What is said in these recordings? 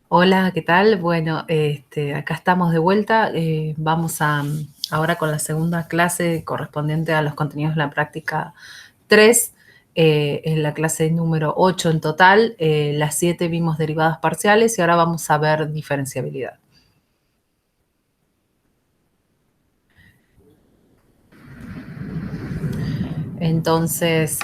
Hola, ¿qué tal? Bueno, acá estamos de vuelta. Vamos ahora con la segunda clase correspondiente a los contenidos de la práctica 3. Es la clase número 8 en total. Las 7 vimos derivadas parciales y ahora vamos a ver diferenciabilidad. Entonces,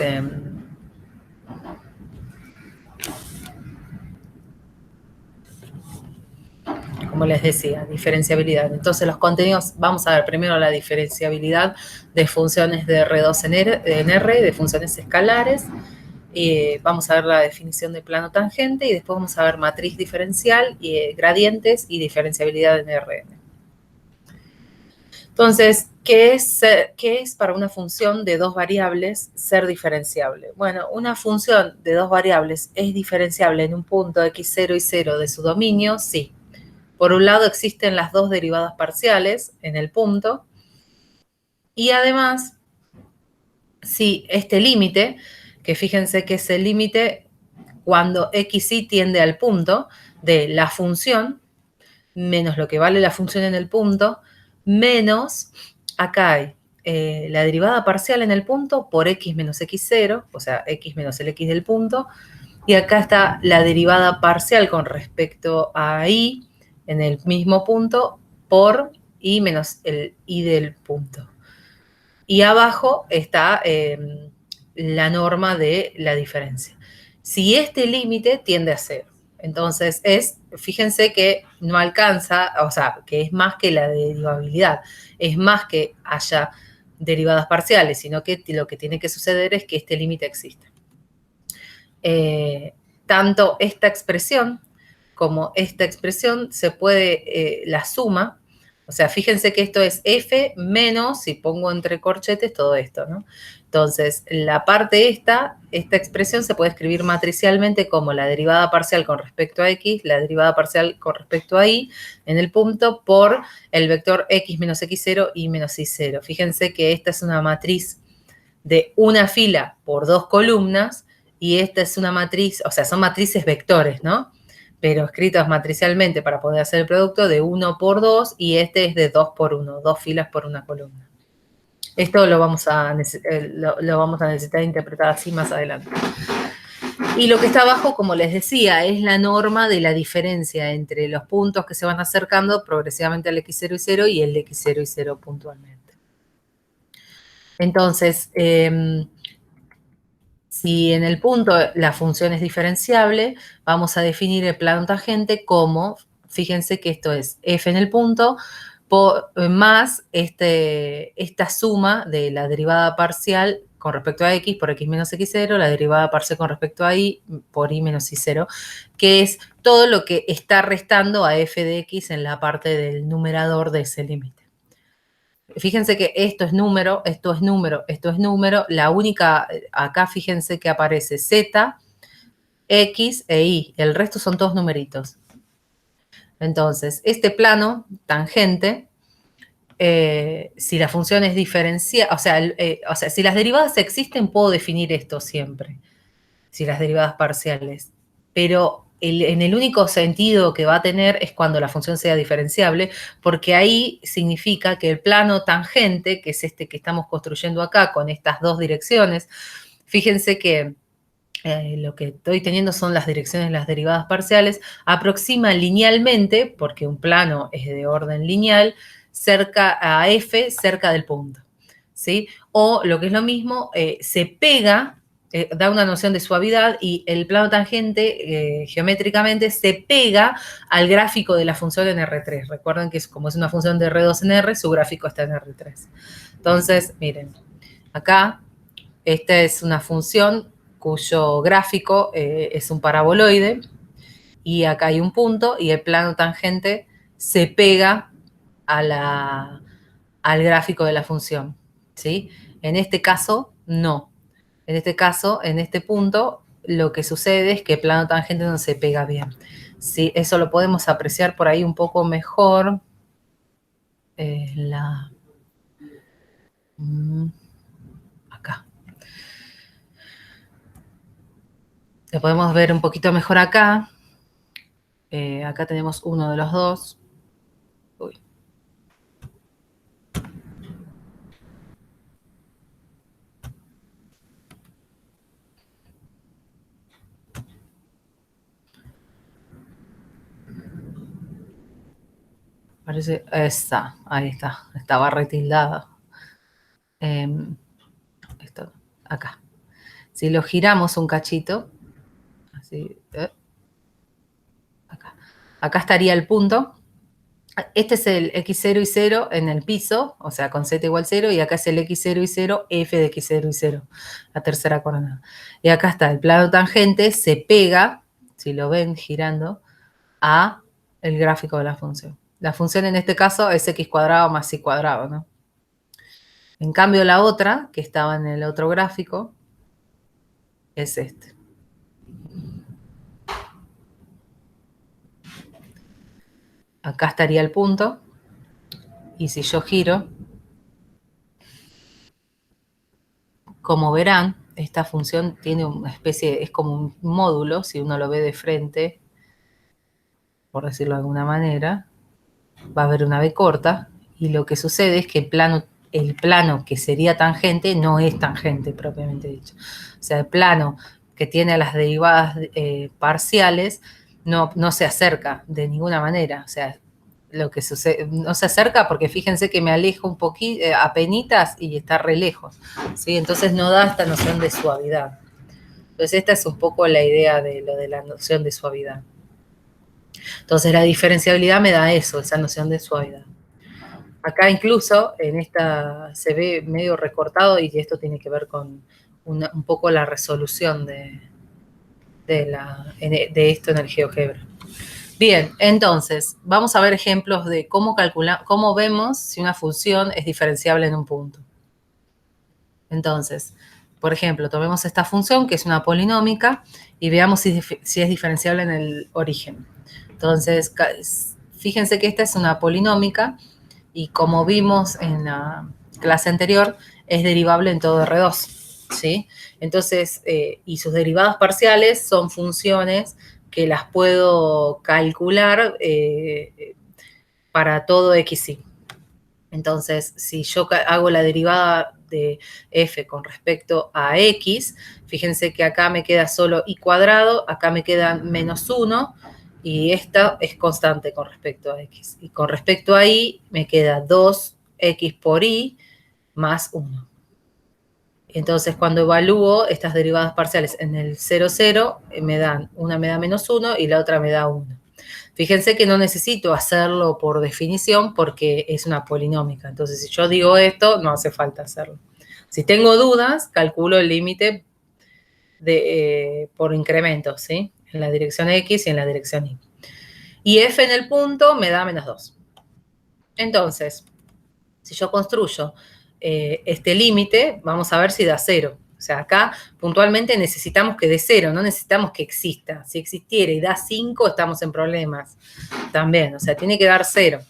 como les decía, diferenciabilidad. Entonces los contenidos, vamos a ver primero la diferenciabilidad de funciones de R2 en R, de funciones escalares. Vamos a ver la definición de plano tangente y después vamos a ver matriz diferencial, gradientes y diferenciabilidad en Rn. Entonces, ¿qué es para una función de dos variables ser diferenciable? Bueno, una función de dos variables es diferenciable en un punto x0 y 0 de su dominio, sí. Por un lado existen las dos derivadas parciales en el punto y además, si este límite, que fíjense que es el límite cuando xy tiende al punto de la función, menos lo que vale la función en el punto, menos, acá hay la derivada parcial en el punto por x menos x0, o sea, x menos el x del punto, y acá está la derivada parcial con respecto a y en el mismo punto por y menos el y del punto. Y abajo está la norma de la diferencia. Si este límite tiende a cero, entonces fíjense que no alcanza, o sea, que es más que la derivabilidad, es más que haya derivadas parciales, sino que lo que tiene que suceder es que este límite exista. Tanto esta expresión como esta expresión se puede, la suma, o sea, fíjense que esto es f menos, si pongo entre corchetes, todo esto, ¿no? Entonces, la parte esta expresión se puede escribir matricialmente como la derivada parcial con respecto a x, la derivada parcial con respecto a y, en el punto por el vector x menos x0 y menos y0. Fíjense que esta es una matriz de una fila por dos columnas y esta es una matriz, o sea, son matrices vectores, ¿no? Pero escritas matricialmente para poder hacer el producto de 1 por 2 y este es de 2 por 1, dos filas por una columna. Esto lo vamos a necesitar interpretar así más adelante. Y lo que está abajo, como les decía, es la norma de la diferencia entre los puntos que se van acercando progresivamente al x0 y 0 y el x0 y 0 puntualmente. Entonces, si en el punto la función es diferenciable, vamos a definir el plano tangente como, fíjense que esto es f en el punto más esta suma de la derivada parcial con respecto a x por x menos x0, la derivada parcial con respecto a y por y menos y0, que es todo lo que está restando a f de x en la parte del numerador de ese límite. Fíjense que esto es número, esto es número, esto es número. La única, acá fíjense que aparece Z, X e Y. El resto son todos numeritos. Entonces, este plano tangente, si la función es diferencial, o sea, si las derivadas existen, puedo definir esto siempre. Si las derivadas parciales. Pero en el único sentido que va a tener es cuando la función sea diferenciable, porque ahí significa que el plano tangente, que es este que estamos construyendo acá con estas dos direcciones, fíjense que lo que estoy teniendo son las direcciones de las derivadas parciales, aproxima linealmente, porque un plano es de orden lineal, cerca a f, cerca del punto. ¿Sí? O lo que es lo mismo, se pega, da una noción de suavidad y el plano tangente geométricamente se pega al gráfico de la función en R3. Recuerden que como es una función de R2 en R, su gráfico está en R3. Entonces, miren, acá esta es una función cuyo gráfico es un paraboloide y acá hay un punto y el plano tangente se pega al gráfico de la función. ¿Sí? En este caso, no. En este caso, en este punto, lo que sucede es que el plano tangente no se pega bien. ¿Sí? Eso lo podemos apreciar por ahí un poco mejor. Acá. Lo podemos ver un poquito mejor acá. Acá tenemos uno de los dos. Uy. Parece, esa, ahí está, estaba retildada. Esto, acá. Si lo giramos un cachito, así, acá. Acá estaría el punto. Este es el x0 y 0 en el piso, o sea, con z igual 0, y acá es el x0 y 0, f de x0 y 0, la tercera coordenada. Y acá está, el plano tangente se pega, si lo ven girando, a el gráfico de la función. La función en este caso es x cuadrado más y cuadrado, ¿no? En cambio, la otra, que estaba en el otro gráfico, es este. Acá estaría el punto, y si yo giro, como verán, esta función tiene una especie, es como un módulo, si uno lo ve de frente, por decirlo de alguna manera, va a haber una B corta, y lo que sucede es que el plano que sería tangente no es tangente propiamente dicho. O sea, el plano que tiene las derivadas parciales no se acerca de ninguna manera. O sea, lo que sucede, no se acerca porque fíjense que me alejo un poquito, apenitas y está re lejos, ¿sí? Entonces no da esta noción de suavidad. Entonces esta es un poco la idea de lo de la noción de suavidad. Entonces la diferenciabilidad me da eso, esa noción de suavidad. Acá incluso en esta se ve medio recortado y esto tiene que ver con un poco la resolución de esto en el GeoGebra. Bien, entonces, vamos a ver ejemplos de cómo vemos si una función es diferenciable en un punto. Entonces, por ejemplo, tomemos esta función que es una polinómica y veamos si es diferenciable en el origen. Entonces, fíjense que esta es una polinómica y como vimos en la clase anterior, es derivable en todo R2, ¿sí? Entonces, y sus derivadas parciales son funciones que las puedo calcular para todo xy. Entonces, si yo hago la derivada de f con respecto a x, fíjense que acá me queda solo y cuadrado, acá me queda menos 1, y esta es constante con respecto a x. Y con respecto a y, me queda 2x por y más 1. Entonces, cuando evalúo estas derivadas parciales en el 0, 0, una me da menos 1 y la otra me da 1. Fíjense que no necesito hacerlo por definición porque es una polinómica. Entonces, si yo digo esto, no hace falta hacerlo. Si tengo dudas, calculo el límite por incremento, ¿sí? En la dirección X y en la dirección Y. Y F en el punto me da menos 2. Entonces, si yo construyo este límite, vamos a ver si da 0. O sea, acá puntualmente necesitamos que dé 0, no necesitamos que exista. Si existiera y da 5, estamos en problemas también. O sea, tiene que dar 0.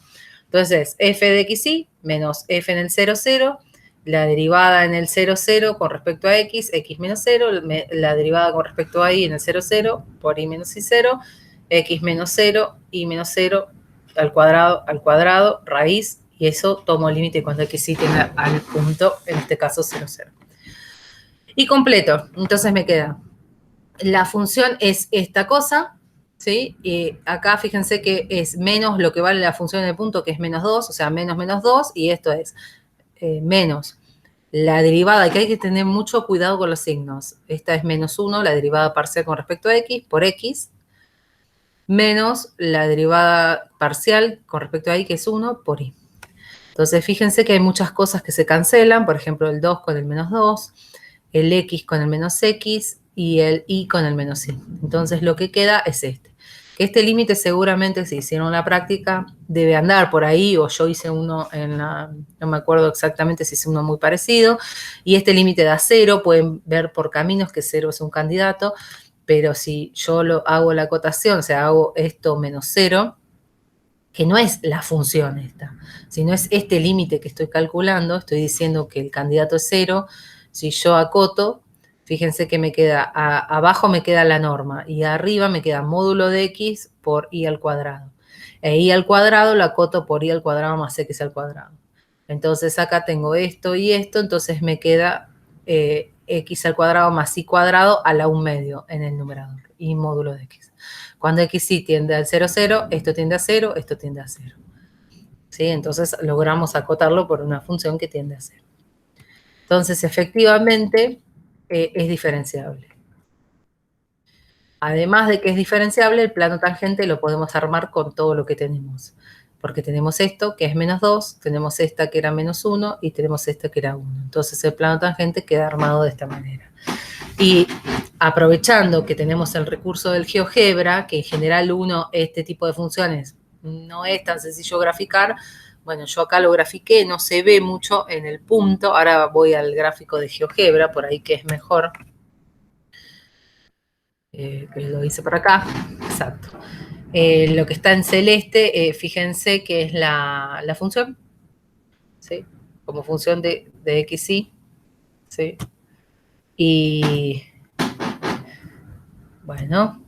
Entonces, f de xy menos f en el 0, 0, la derivada en el 0, 0 con respecto a x menos 0, la derivada con respecto a y en el 0, 0, por y menos y 0, x menos 0, y menos 0, al cuadrado, raíz, y eso tomo límite cuando xy tenga al punto, en este caso 0, 0. Y completo, entonces me queda, la función es esta cosa, ¿sí? Y acá fíjense que es menos lo que vale la función en el punto, que es menos 2, o sea, menos menos 2, y esto es menos la derivada, que hay que tener mucho cuidado con los signos. Esta es menos 1, la derivada parcial con respecto a x, por x, menos la derivada parcial con respecto a y, que es 1, por y. Entonces, fíjense que hay muchas cosas que se cancelan, por ejemplo, el 2 con el menos 2, el x con el menos x y el y con el menos y. Entonces, lo que queda es este. Que este límite seguramente, si hicieron la práctica, debe andar por ahí, o yo hice uno no me acuerdo exactamente si hice uno muy parecido, y este límite da 0, pueden ver por caminos que 0 es un candidato, pero si yo hago la acotación, o sea, hago esto menos 0, que no es la función esta, sino es este límite que estoy calculando, estoy diciendo que el candidato es 0, si yo acoto, Fíjense que me queda, abajo me queda la norma y arriba me queda módulo de x por y al cuadrado. E y al cuadrado lo acoto por y al cuadrado más x al cuadrado. Entonces acá tengo esto y esto, entonces me queda x al cuadrado más y cuadrado a la 1/2 en el numerador y módulo de x. Cuando xy tiende al 0, 0, esto tiende a 0, esto tiende a 0. ¿Sí? Entonces logramos acotarlo por una función que tiende a 0. Entonces, efectivamente, es diferenciable. Además de que es diferenciable, el plano tangente lo podemos armar con todo lo que tenemos. Porque tenemos esto, que es -2, tenemos esta que era -1 y tenemos esta que era 1. Entonces, el plano tangente queda armado de esta manera. Y aprovechando que tenemos el recurso del GeoGebra, que en general este tipo de funciones no es tan sencillo graficar, bueno, yo acá lo grafiqué, no se ve mucho en el punto. Ahora voy al gráfico de GeoGebra, por ahí que es mejor. Que lo hice por acá. Exacto. Lo que está en celeste, fíjense que es la función, ¿sí? Como función de xy, ¿sí? Y bueno,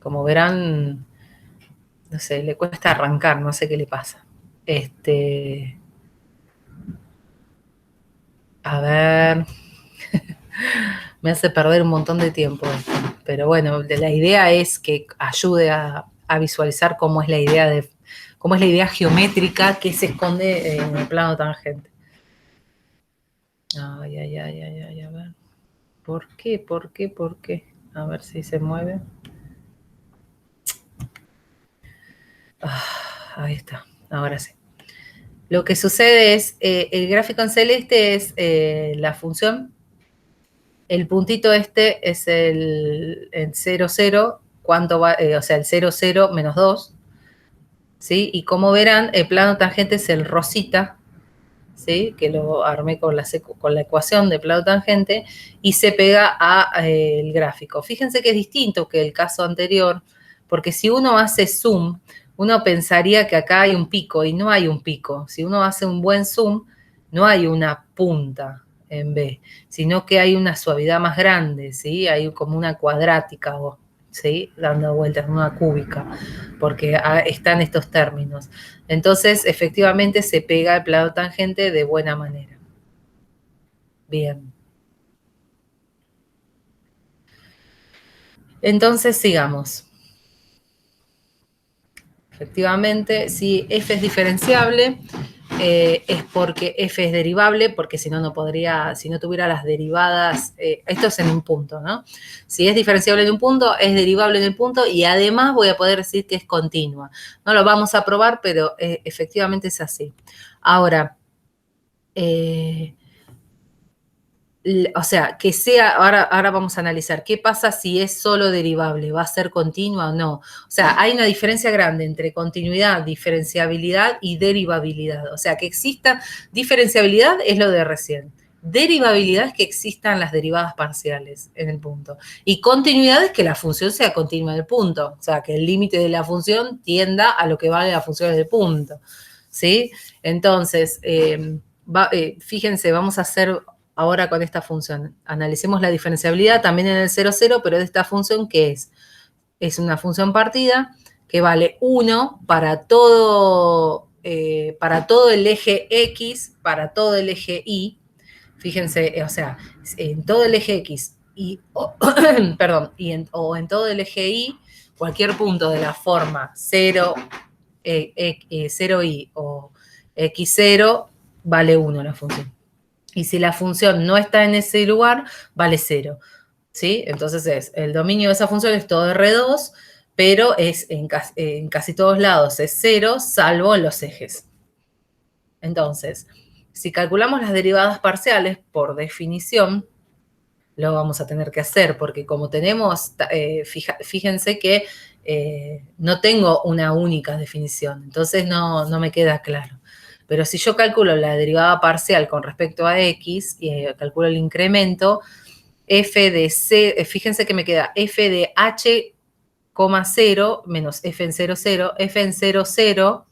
como verán, no sé, le cuesta arrancar, no sé qué le pasa. A ver, me hace perder un montón de tiempo esto. Pero bueno, la idea es que ayude a visualizar cómo es la idea geométrica que se esconde en el plano tangente. Ay, ay, ay, ay, ay, a ver. ¿Por qué? ¿Por qué? ¿Por qué? A ver si se mueve. Ahí está, ahora sí. Lo que sucede es, el gráfico en celeste es la función. El puntito este es el 0, 0, ¿cuánto va? O sea, el 0, 0 menos 2, ¿sí? Y como verán, el plano tangente es el rosita, ¿sí? Que lo armé con la ecuación de plano tangente y se pega al gráfico. Fíjense que es distinto que el caso anterior, porque si uno hace zoom, uno pensaría que acá hay un pico y no hay un pico. Si uno hace un buen zoom, no hay una punta en B, sino que hay una suavidad más grande, ¿sí? Hay como una cuadrática, ¿sí? Dando vueltas, una cúbica, porque están estos términos. Entonces, efectivamente, se pega el plano tangente de buena manera. Bien. Entonces, sigamos. Efectivamente, si f es diferenciable, es porque f es derivable, porque si no, no podría, si no tuviera las derivadas, esto es en un punto, ¿no? Si es diferenciable en un punto, es derivable en el punto y además voy a poder decir que es continua. No lo vamos a probar, pero efectivamente es así. Ahora, o sea, que sea, ahora vamos a analizar, ¿qué pasa si es solo derivable? ¿Va a ser continua o no? O sea, hay una diferencia grande entre continuidad, diferenciabilidad y derivabilidad. O sea, que exista diferenciabilidad es lo de recién. Derivabilidad es que existan las derivadas parciales en el punto. Y continuidad es que la función sea continua en el punto. O sea, que el límite de la función tienda a lo que vale la función del punto. ¿Sí? Entonces, fíjense, vamos a hacer ahora con esta función. Analicemos la diferenciabilidad también en el 0, 0, pero de esta función que es. Es una función partida que vale 1 para todo el eje X, para todo el eje Y. Fíjense, o sea, en todo el eje X perdón, o en todo el eje Y, cualquier punto de la forma 0, 0i o x0 vale 1 la función. Y si la función no está en ese lugar, vale 0. ¿Sí? Entonces el dominio de esa función es todo R2, pero es en casi todos lados es 0, salvo en los ejes. Entonces, si calculamos las derivadas parciales, por definición, lo vamos a tener que hacer, porque como tenemos, fíjense que no tengo una única definición, entonces no me queda claro. Pero si yo calculo la derivada parcial con respecto a x, y calculo el incremento, f de c, fíjense que me queda f de h, 0 menos f en 0, 0, f en 0, 0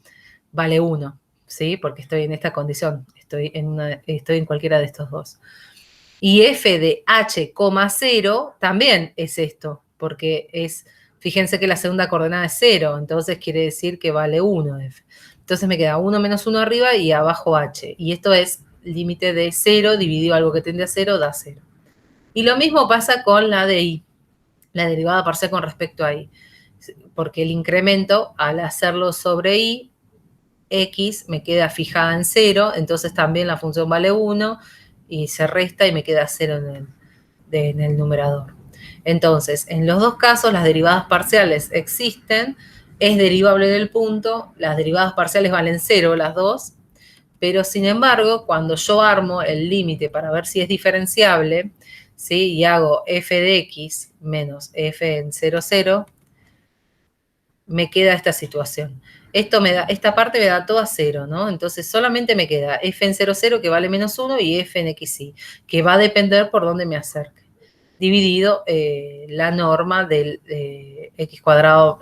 vale 1, ¿sí? Porque estoy en esta condición, estoy en cualquiera de estos dos. Y f de h, 0 también es esto, porque fíjense que la segunda coordenada es 0, entonces quiere decir que vale 1 f. Entonces me queda 1 menos 1 arriba y abajo h. Y esto es límite de 0 dividido algo que tiende a 0 da 0. Y lo mismo pasa con la de y, la derivada parcial con respecto a y. Porque el incremento, al hacerlo sobre y, x me queda fijada en 0, entonces también la función vale 1 y se resta y me queda 0 en el numerador. Entonces, en los dos casos las derivadas parciales existen, es derivable del punto, las derivadas parciales valen 0 las dos, pero sin embargo, cuando yo armo el límite para ver si es diferenciable, ¿sí? Y hago f de x menos f en 0, 0, me queda esta situación. Esta parte me da todo a 0, ¿no? Entonces solamente me queda f en 0, 0 que vale menos 1 y f en xy, que va a depender por dónde me acerque, dividido la norma del x cuadrado,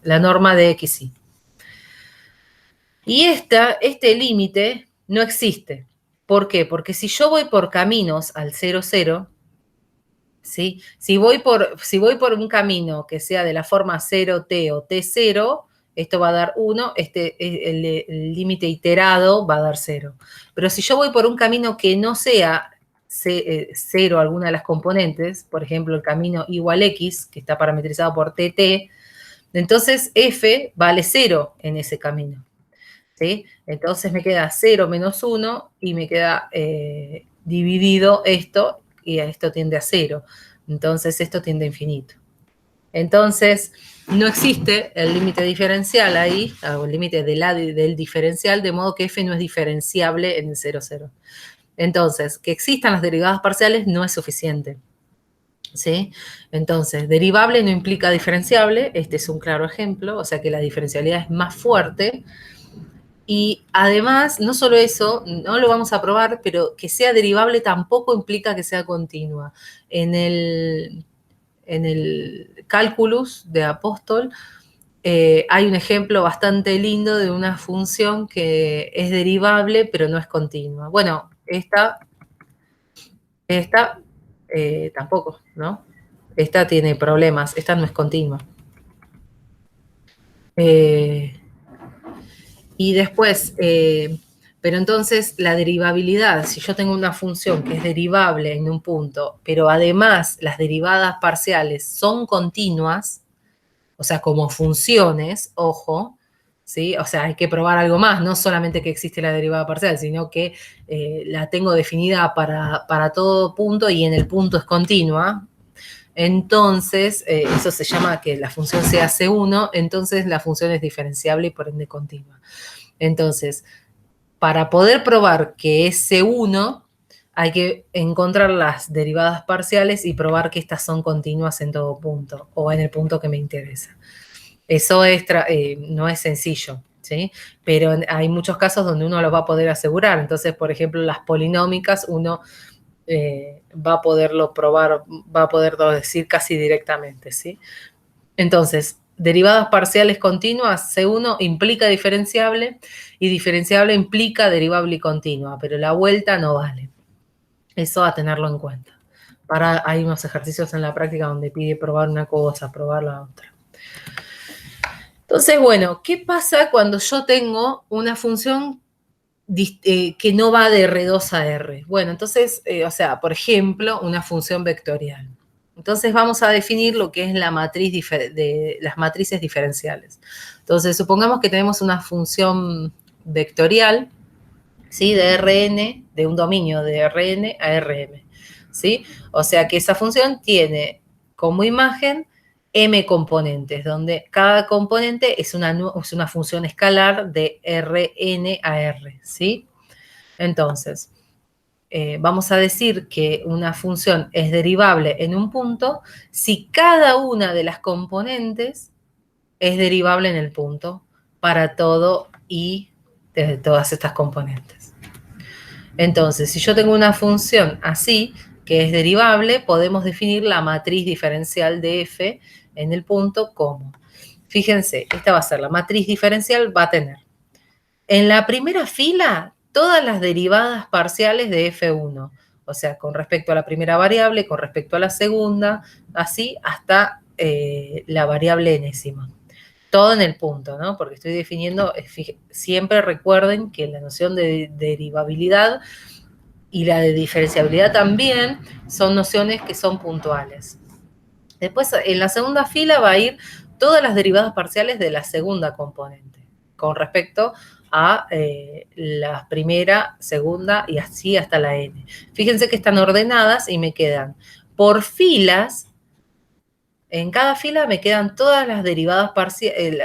la norma de xy. Y este límite no existe. ¿Por qué? Porque si yo voy por caminos al 0, 0, ¿sí? Si voy por un camino que sea de la forma 0t o t0, esto va a dar 1, el límite iterado va a dar 0. Pero si yo voy por un camino que no sea 0 alguna de las componentes, por ejemplo, el camino igual x, que está parametrizado por tt, entonces f vale 0 en ese camino. ¿Sí? Entonces me queda 0 menos 1 y me queda dividido esto y esto tiende a 0. Entonces esto tiende a infinito. Entonces no existe el límite diferencial ahí, o el límite del diferencial, de modo que f no es diferenciable en el 0, 0. Entonces, que existan las derivadas parciales no es suficiente. ¿Sí? Entonces, derivable no implica diferenciable, este es un claro ejemplo, o sea que la diferencialidad es más fuerte. Y además, no solo eso, no lo vamos a probar, pero que sea derivable tampoco implica que sea continua. En el cálculus de Apóstol hay un ejemplo bastante lindo de una función que es derivable, pero no es continua. Bueno, esta tampoco, ¿no? Esta tiene problemas, esta no es continua. Y después, pero entonces la derivabilidad, si yo tengo una función que es derivable en un punto, pero además las derivadas parciales son continuas, o sea, como funciones, ojo, ¿sí? O sea, hay que probar algo más, no solamente que existe la derivada parcial, sino que la tengo definida para todo punto y en el punto es continua. Entonces, eso se llama que la función sea C1, entonces la función es diferenciable y por ende continua. Entonces, para poder probar que es C1, hay que encontrar las derivadas parciales y probar que estas son continuas en todo punto o en el punto que me interesa. Eso no es sencillo, ¿sí? Pero hay muchos casos donde uno lo va a poder asegurar. Entonces, por ejemplo, las polinómicas uno va a poderlo probar, va a poderlo decir casi directamente, ¿sí? Entonces, derivadas parciales continuas, C1 implica diferenciable y diferenciable implica derivable y continua, pero la vuelta no vale. Eso a tenerlo en cuenta. Hay unos ejercicios en la práctica donde pide probar una cosa, probar la otra. Entonces, bueno, ¿qué pasa cuando yo tengo una función que no va de R2 a R? Bueno, entonces, o sea, por ejemplo, una función vectorial. Entonces vamos a definir lo que es la matriz de las matrices diferenciales. Entonces, supongamos que tenemos una función vectorial, ¿sí? De Rn, de un dominio de Rn a Rm, ¿sí? O sea que esa función tiene como imagen m componentes, donde cada componente es una función escalar de Rn a R, ¿sí? Entonces, vamos a decir que una función es derivable en un punto si cada una de las componentes es derivable en el punto para todo y de todas estas componentes. Entonces, si yo tengo una función así, que es derivable, podemos definir la matriz diferencial de f en el punto como. Fíjense, esta va a ser la matriz diferencial, va a tener en la primera fila todas las derivadas parciales de f1. O sea, con respecto a la primera variable, con respecto a la segunda, así hasta la variable enésima. Todo en el punto, ¿no? Porque estoy definiendo, siempre recuerden que la noción de derivabilidad y la de diferenciabilidad también son nociones que son puntuales. Después, en la segunda fila va a ir todas las derivadas parciales de la segunda componente, con respecto a la primera, segunda y así hasta la n. Fíjense que están ordenadas y me quedan por filas. En cada fila me quedan todas las derivadas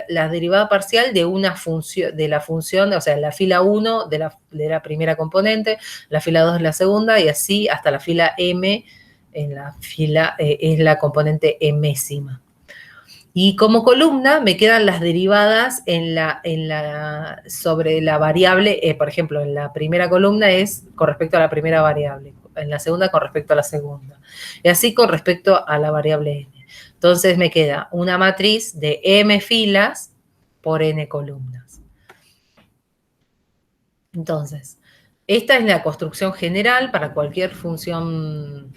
la derivada parcial de una función, de la función, o sea, la fila 1 de la primera componente, la fila 2 de la segunda y así hasta la fila m, en la fila es la componente mésima. Y como columna me quedan las derivadas sobre la variable, por ejemplo, en la primera columna es con respecto a la primera variable, en la segunda con respecto a la segunda, y así con respecto a la variable n. Entonces me queda una matriz de m filas por n columnas. Entonces, esta es la construcción general para cualquier función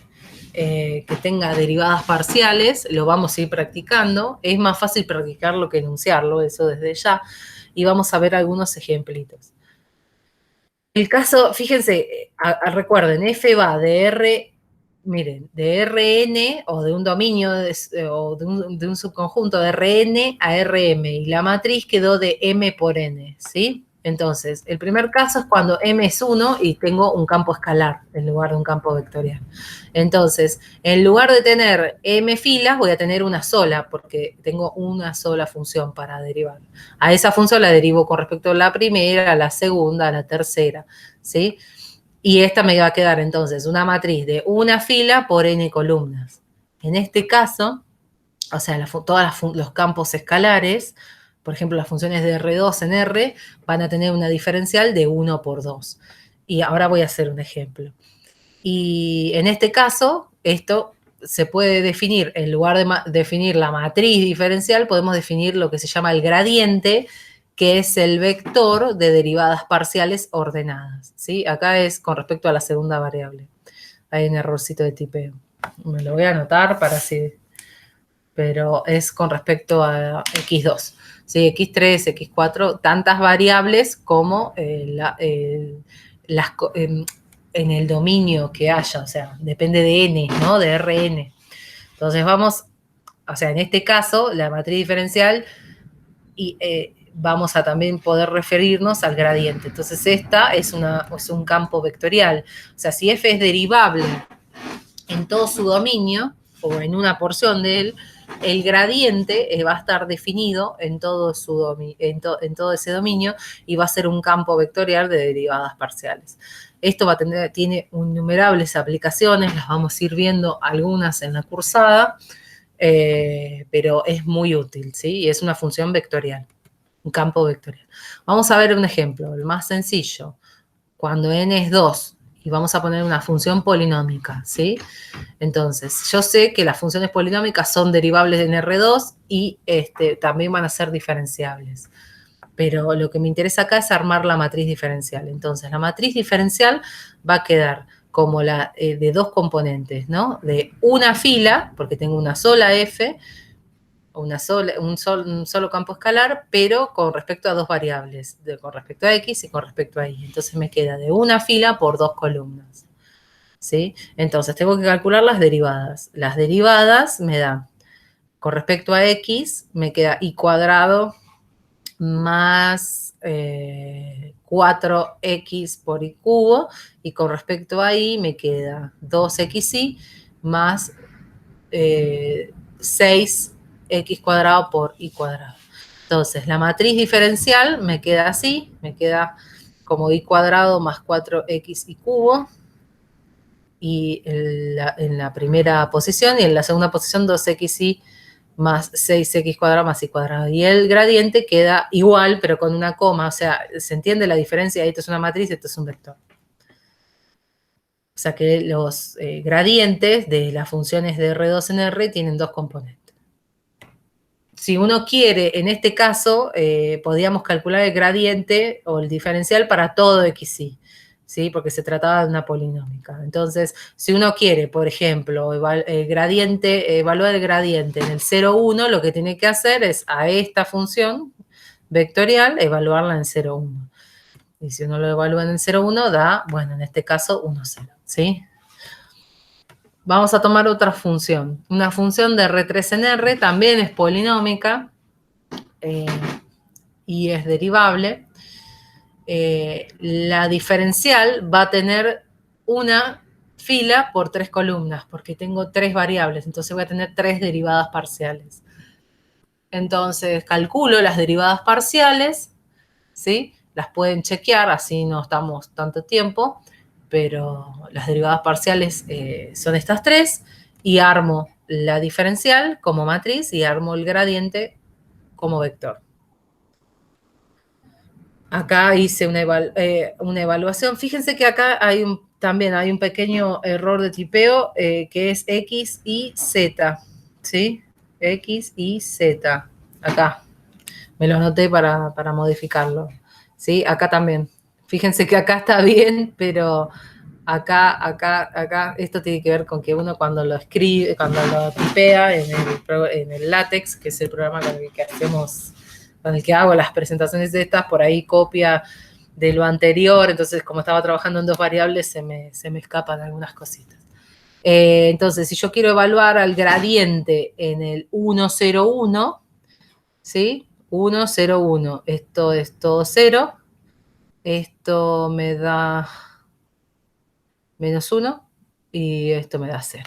que tenga derivadas parciales. Lo vamos a ir practicando. Es más fácil practicarlo que enunciarlo, eso desde ya. Y vamos a ver algunos ejemplitos. El caso, fíjense, recuerden, f va de R, miren, de Rn o de un dominio o de un subconjunto de Rn a Rm y la matriz quedó de m por n, ¿sí? Entonces, el primer caso es cuando m es 1 y tengo un campo escalar en lugar de un campo vectorial. Entonces, en lugar de tener m filas, voy a tener una sola, porque tengo una sola función para derivar. A esa función la derivo con respecto a la primera, a la segunda, a la tercera, ¿sí? Y esta me va a quedar entonces una matriz de una fila por n columnas. En este caso, o sea, todos los campos escalares, por ejemplo, las funciones de R2 en R, van a tener una diferencial de 1 por 2. Y ahora voy a hacer un ejemplo. Y en este caso, esto se puede definir, en lugar de definir la matriz diferencial, podemos definir lo que se llama el gradiente, que es el vector de derivadas parciales ordenadas, ¿sí? Acá es con respecto a la segunda variable. Hay un errorcito de tipeo. Me lo voy a anotar para así, pero es con respecto a x2. ¿Sí? x3, x4, tantas variables como en el dominio que haya, o sea, depende de n, ¿no? De Rn. Entonces vamos, o sea, en este caso, la matriz diferencial y vamos a también poder referirnos al gradiente. Entonces esta es un campo vectorial. O sea, si f es derivable en todo su dominio o en una porción de él, el gradiente va a estar definido en todo ese dominio y va a ser un campo vectorial de derivadas parciales. Esto tiene innumerables aplicaciones, las vamos a ir viendo algunas en la cursada, pero es muy útil, ¿sí? Y es una función vectorial, un campo vectorial. Vamos a ver un ejemplo, el más sencillo. Cuando n es 2 y vamos a poner una función polinómica, ¿sí? Entonces, yo sé que las funciones polinómicas son derivables en R2 y también van a ser diferenciables. Pero lo que me interesa acá es armar la matriz diferencial. Entonces, la matriz diferencial va a quedar como la de dos componentes, ¿no? De una fila, porque tengo una sola f, un solo campo escalar, pero con respecto a dos variables, con respecto a x y con respecto a y. Entonces me queda de una fila por dos columnas, ¿sí? Entonces tengo que calcular las derivadas. Las derivadas me dan, con respecto a x, me queda y cuadrado más 4x por y cubo, y con respecto a y me queda 2xy más 6x cuadrado por y cuadrado. Entonces, la matriz diferencial me queda así, me queda como y cuadrado más 4x y cubo, y en la primera posición, y en la segunda posición 2xy más 6x cuadrado más y cuadrado. Y el gradiente queda igual, pero con una coma, o sea, ¿se entiende la diferencia? Esto es una matriz, esto es un vector. O sea que los gradientes de las funciones de R2 en R tienen dos componentes. Si uno quiere, en este caso, podríamos calcular el gradiente o el diferencial para todo xy, ¿sí? Porque se trataba de una polinómica. Entonces, si uno quiere, por ejemplo, evaluar el gradiente en el 0, 1, lo que tiene que hacer es a esta función vectorial evaluarla en 0, 1. Y si uno lo evalúa en el 0, 1, da, bueno, en este caso 1, 0, ¿sí? Vamos a tomar otra función. Una función de R3 en R también es polinómica y es derivable. La diferencial va a tener una fila por 3 columnas, porque tengo 3 variables, entonces voy a tener 3 derivadas parciales. Entonces calculo las derivadas parciales, ¿sí? Las pueden chequear, así no estamos tanto tiempo, pero las derivadas parciales son estas 3 y armo la diferencial como matriz y armo el gradiente como vector. Acá hice una evaluación. Fíjense que acá también hay un pequeño error de tipeo que es X y Z, ¿sí? X y Z. Acá. Me lo anoté para modificarlo. ¿Sí? Acá también. Fíjense que acá está bien, pero acá, esto tiene que ver con que uno cuando lo escribe, cuando lo tipea en el LaTeX, que es el programa con el que hago las presentaciones de estas, por ahí copia de lo anterior, entonces como estaba trabajando en 2 variables, se me escapan algunas cositas. Entonces, si yo quiero evaluar al gradiente en el 1, 0, 1, ¿sí? 1, 0, 1, esto es todo 0, esto me da menos 1 y esto me da 0.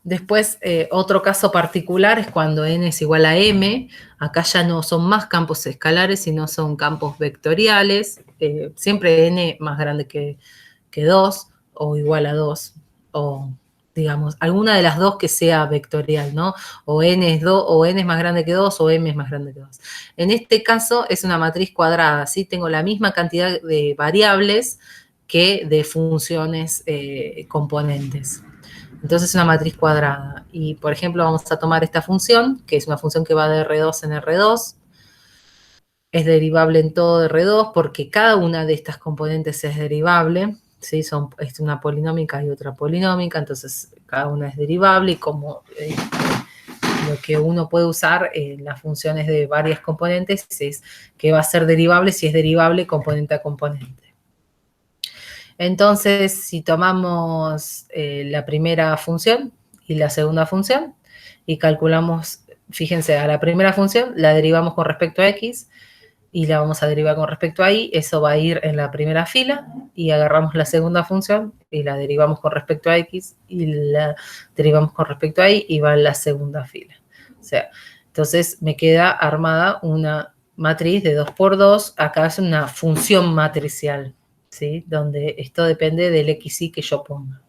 Después, otro caso particular es cuando n es igual a m. Acá ya no son más campos escalares, sino son campos vectoriales. Siempre n más grande que 2 o igual a 2, o digamos, alguna de las dos que sea vectorial, ¿no? O n es 2, o n es más grande que 2, o m es más grande que 2. En este caso es una matriz cuadrada, ¿sí? Tengo la misma cantidad de variables que de funciones componentes. Entonces es una matriz cuadrada. Y, por ejemplo, vamos a tomar esta función, que es una función que va de R2 en R2. Es derivable en todo de R2 porque cada una de estas componentes es derivable. ¿Sí? Es una polinómica y otra polinómica, entonces cada una es derivable y como lo que uno puede usar en las funciones de varias componentes es que va a ser derivable si es derivable componente a componente. Entonces, si tomamos la primera función y la segunda función y calculamos, fíjense, a la primera función la derivamos con respecto a x y la vamos a derivar con respecto a y, eso va a ir en la primera fila y agarramos la segunda función y la derivamos con respecto a x y la derivamos con respecto a y va en la segunda fila. O sea, entonces me queda armada una matriz de 2 por 2, acá es una función matricial, ¿sí? Donde esto depende del xy que yo ponga.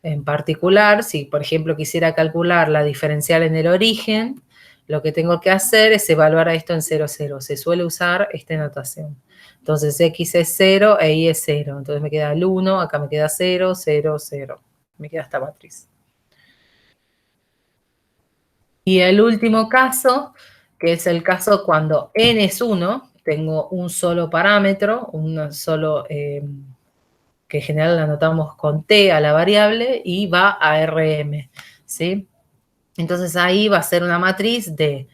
En particular, si por ejemplo quisiera calcular la diferencial en el origen, lo que tengo que hacer es evaluar a esto en 0, 0. Se suele usar esta notación. Entonces, x es 0 e y es 0. Entonces me queda el 1, acá me queda 0, 0, 0. Me queda esta matriz. Y el último caso, que es el caso cuando n es 1, tengo un solo parámetro, un solo, que en general la anotamos con t a la variable, y va a Rm, ¿sí? Entonces ahí va a ser una matriz de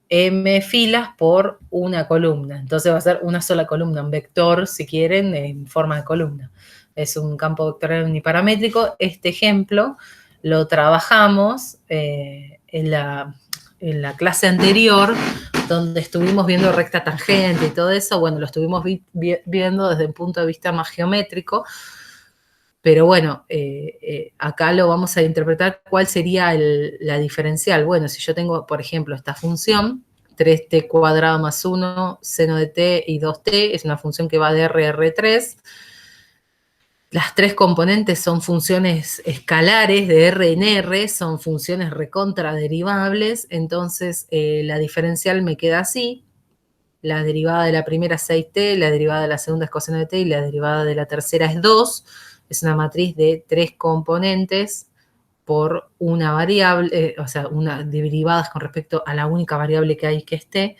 m filas por una columna. Entonces va a ser una sola columna, un vector, si quieren, en forma de columna. Es un campo vectorial uniparamétrico. Este ejemplo lo trabajamos en la clase anterior, donde estuvimos viendo recta tangente y todo eso. Bueno, lo estuvimos viendo desde un punto de vista más geométrico. Pero bueno, acá lo vamos a interpretar cuál sería la diferencial. Bueno, si yo tengo, por ejemplo, esta función, 3t cuadrado más 1, seno de t y 2t, es una función que va de R a R3. Las 3 componentes son funciones escalares de R en R, son funciones recontraderivables, entonces la diferencial me queda así. La derivada de la primera es 6t, la derivada de la segunda es coseno de t y la derivada de la tercera es 2. Es una matriz de 3 componentes por una variable, o sea, derivadas con respecto a la única variable que hay que es t.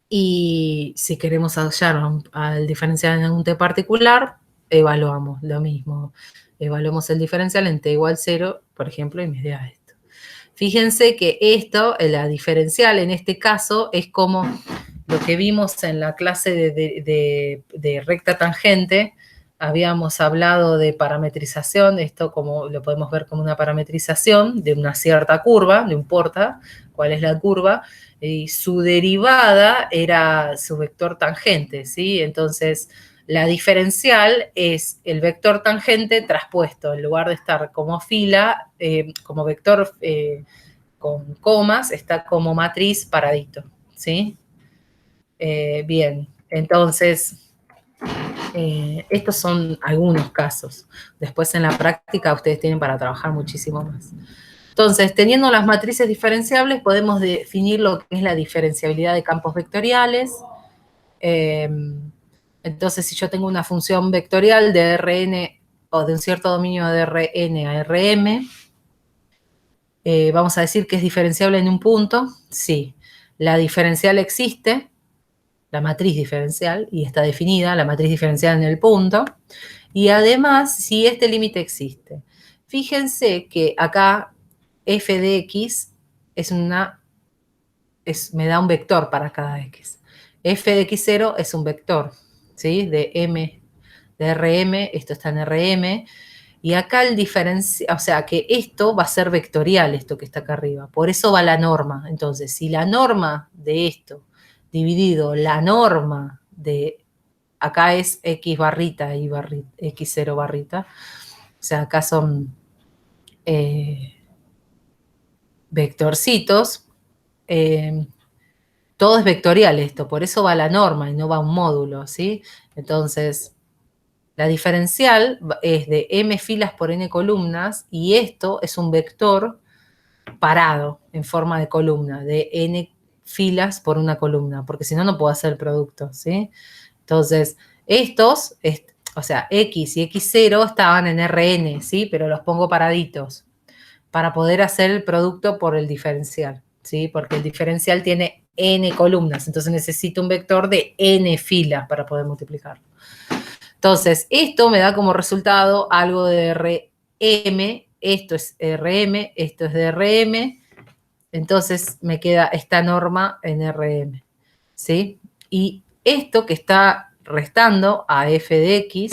Y si queremos hallar al diferencial en un t particular, evaluamos lo mismo. Evaluamos el diferencial en t igual 0, por ejemplo, y me da esto. Fíjense que esto, la diferencial en este caso, es como lo que vimos en la clase de recta tangente. Habíamos hablado de parametrización, esto como lo podemos ver como una parametrización de una cierta curva, no importa cuál es la curva, y su derivada era su vector tangente, ¿sí? Entonces, la diferencial es el vector tangente traspuesto, en lugar de estar como fila, como vector con comas, está como matriz paradito, ¿sí? Bien, entonces, estos son algunos casos. Después en la práctica ustedes tienen para trabajar muchísimo más. Entonces, teniendo las matrices diferenciables, podemos definir lo que es la diferenciabilidad de campos vectoriales. Entonces, si yo tengo una función vectorial de Rn o de un cierto dominio de Rn a Rm, vamos a decir que es diferenciable en un punto. Sí, la diferencial existe, la matriz diferencial, y está definida la matriz diferencial en el punto. Y además, si este límite existe. Fíjense que acá f de x me da un vector para cada x. F de x0 es un vector, ¿sí? De m, de Rm, esto está en Rm, y acá el diferencial, o sea que esto va a ser vectorial, esto que está acá arriba. Por eso va la norma. Entonces, si la norma de esto dividido la norma de, acá es x barrita y x0 barrita, o sea, acá son vectorcitos, todo es vectorial esto, por eso va la norma y no va un módulo, ¿sí? Entonces, la diferencial es de m filas por n columnas y esto es un vector parado en forma de columna, de n filas por una columna, porque si no, no puedo hacer el producto, ¿sí? Entonces, estos, o sea, x y x0 estaban en Rn, ¿sí? Pero los pongo paraditos para poder hacer el producto por el diferencial, ¿sí? Porque el diferencial tiene n columnas, entonces necesito un vector de n filas para poder multiplicarlo. Entonces, esto me da como resultado algo de Rm, esto es Rm, esto es de Rm, entonces me queda esta norma en Rm, ¿sí? Y esto que está restando a f de x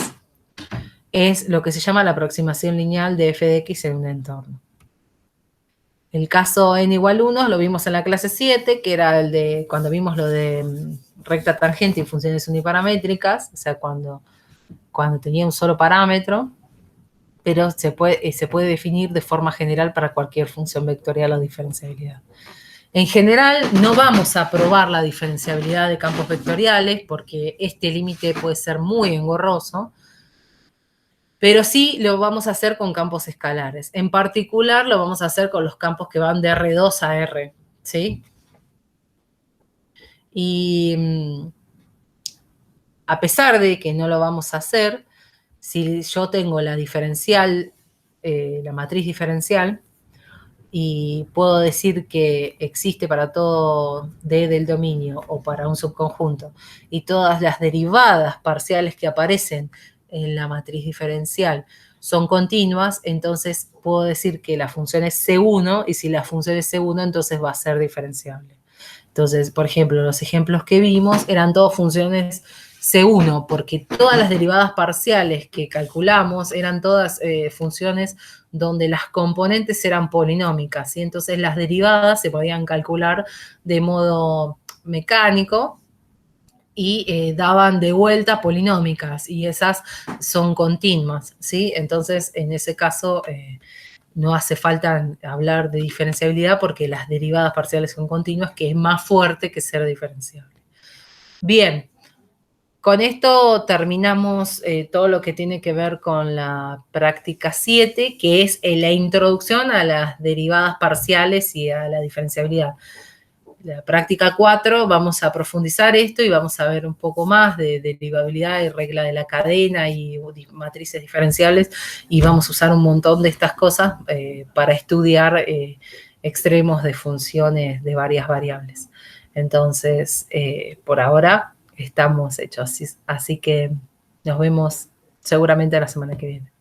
es lo que se llama la aproximación lineal de f de x en un entorno. El caso n igual 1 lo vimos en la clase 7, que era el de cuando vimos lo de recta tangente y funciones uniparamétricas, o sea, cuando tenía un solo parámetro, pero se puede definir de forma general para cualquier función vectorial o diferenciabilidad. En general, no vamos a probar la diferenciabilidad de campos vectoriales porque este límite puede ser muy engorroso, pero sí lo vamos a hacer con campos escalares. En particular, lo vamos a hacer con los campos que van de R2 a R, ¿sí? Y a pesar de que no lo vamos a hacer, si yo tengo la diferencial, la matriz diferencial, y puedo decir que existe para todo D del dominio o para un subconjunto, y todas las derivadas parciales que aparecen en la matriz diferencial son continuas, entonces puedo decir que la función es C1, y si la función es C1, entonces va a ser diferenciable. Entonces, por ejemplo, los ejemplos que vimos eran todas funciones C1, porque todas las derivadas parciales que calculamos eran todas funciones donde las componentes eran polinómicas, y entonces las derivadas se podían calcular de modo mecánico y daban de vuelta polinómicas, y esas son continuas, ¿sí? Entonces, en ese caso, no hace falta hablar de diferenciabilidad porque las derivadas parciales son continuas, que es más fuerte que ser diferenciable. Bien, con esto terminamos todo lo que tiene que ver con la práctica 7, que es la introducción a las derivadas parciales y a la diferenciabilidad. La práctica 4 vamos a profundizar esto y vamos a ver un poco más de derivabilidad y regla de la cadena y matrices diferenciables, y vamos a usar un montón de estas cosas para estudiar extremos de funciones de varias variables. Entonces, por ahora estamos hechos. Así que nos vemos seguramente la semana que viene.